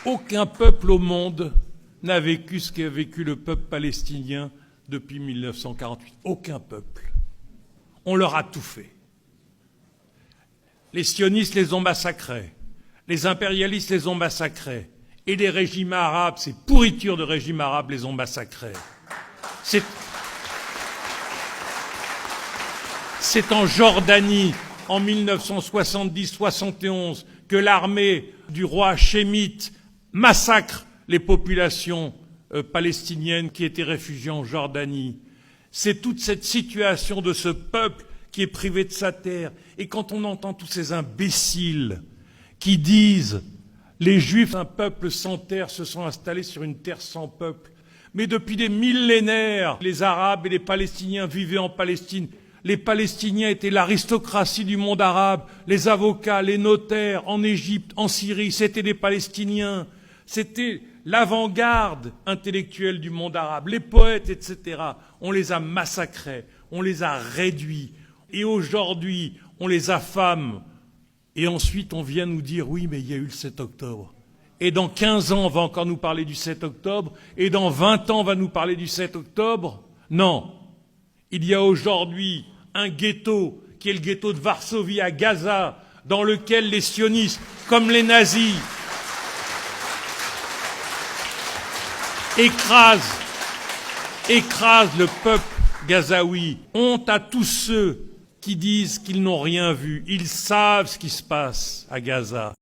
Aucun peuple au monde n'a vécu ce qu'a vécu le peuple palestinien depuis 1948. Aucun peuple. On leur a tout fait. Les sionistes les ont massacrés. Les impérialistes les ont massacrés. Et les régimes arabes, ces pourritures de régimes arabes les ont massacrés. C'est en Jordanie, en 1970-71, que l'armée du roi Hachémite massacre les populations palestiniennes qui étaient réfugiées en Jordanie. C'est toute cette situation de ce peuple qui est privé de sa terre. Et quand on entend tous ces imbéciles qui disent « les Juifs, un peuple sans terre, se sont installés sur une terre sans peuple », mais depuis des millénaires, les Arabes et les Palestiniens vivaient en Palestine. Les Palestiniens étaient l'aristocratie du monde arabe, les avocats, les notaires en Égypte, en Syrie, c'était des Palestiniens. C'était l'avant-garde intellectuelle du monde arabe, les poètes, etc. On les a massacrés, on les a réduits. Et aujourd'hui, on les affame. Et ensuite, on vient nous dire, oui, mais il y a eu le 7 octobre. Et dans 15 ans, on va encore nous parler du 7 octobre. Et dans 20 ans, on va nous parler du 7 octobre. Non. Il y a aujourd'hui un ghetto, qui est le ghetto de Varsovie à Gaza, dans lequel les sionistes, comme les nazis, écrasent le peuple gazaoui. Honte à tous ceux qui disent qu'ils n'ont rien vu. Ils savent ce qui se passe à Gaza.